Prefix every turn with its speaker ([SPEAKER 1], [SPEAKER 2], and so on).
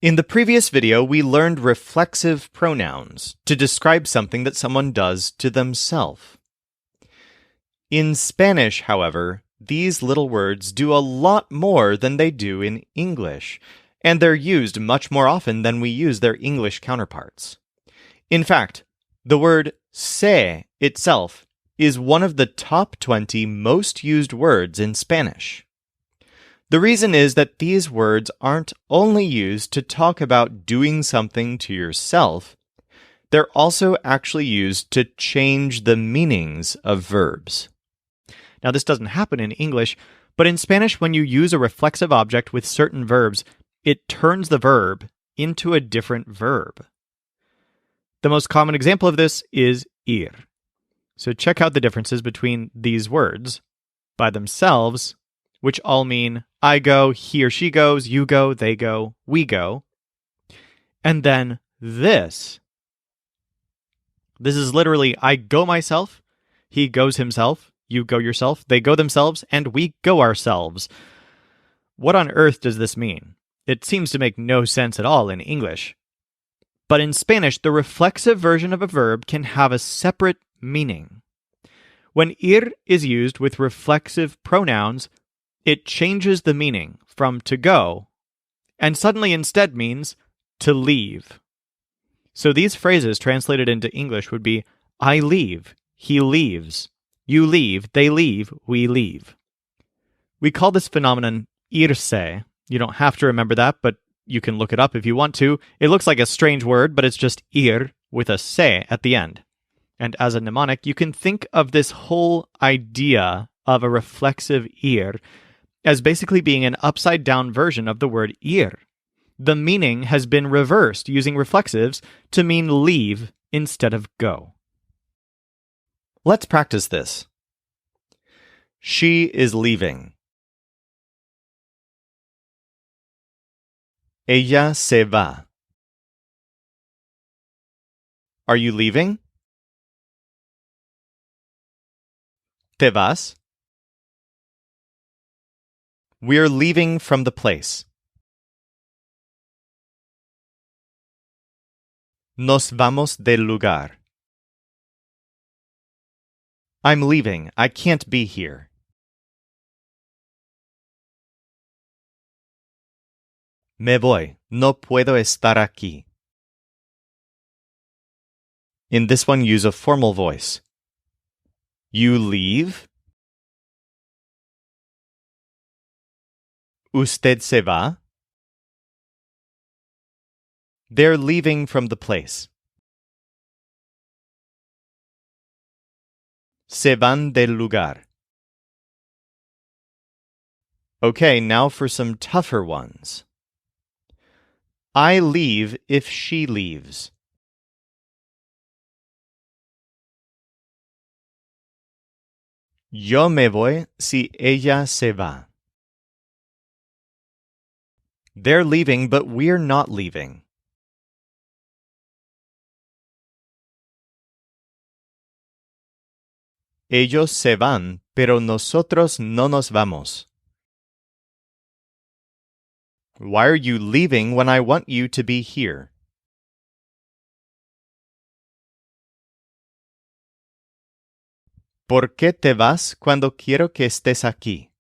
[SPEAKER 1] In the previous video, we learned reflexive pronouns to describe something that someone does to themselves. In Spanish, however, these little words do a lot more than they do in English, and they're used much more often than we use their English counterparts. In fact, the word se itself is one of the top 20 most used words in Spanish. The reason is that these words aren't only used to talk about doing something to yourself, they're also actually used to change the meanings of verbs. Now, this doesn't happen in English, but in Spanish, when you use a reflexive object with certain verbs, it turns the verb into a different verb. The most common example of this is ir. So check out the differences between these words by themselves, which all mean I go, he or she goes, you go, they go, we go. And then this. This is literally I go myself, he goes himself, you go yourself, they go themselves, and we go ourselves. What on earth does this mean? It seems to make no sense at all in English. But in Spanish, the reflexive version of a verb can have a separate meaning. When ir is used with reflexive pronouns, it changes the meaning from to go, and suddenly instead means to leave. So these phrases translated into English would be I leave, he leaves, you leave, they leave, we leave. We call this phenomenon irse. You don't have to remember that, but you can look it up if you want to. It looks like a strange word, but it's just ir with a se at the end. And as a mnemonic, you can think of this whole idea of a reflexive ir as basically being an upside-down version of the word ir. The meaning has been reversed using reflexives to mean leave instead of go. Let's practice this. She is leaving. Ella se va. Are you leaving? ¿Te vas? We're leaving from the place. Nos vamos del lugar. I'm leaving. I can't be here. Me voy. No puedo estar aquí. In this one, use a formal voice. You leave? ¿Usted se va? They're leaving from the place. Se van del lugar. Okay, now for some tougher ones. I leave if she leaves. Yo me voy si ella se va. They're leaving, but we're not leaving. Ellos se van, pero nosotros no nos vamos. Why are you leaving when I want you to be here? ¿Por qué te vas cuando quiero que estés aquí?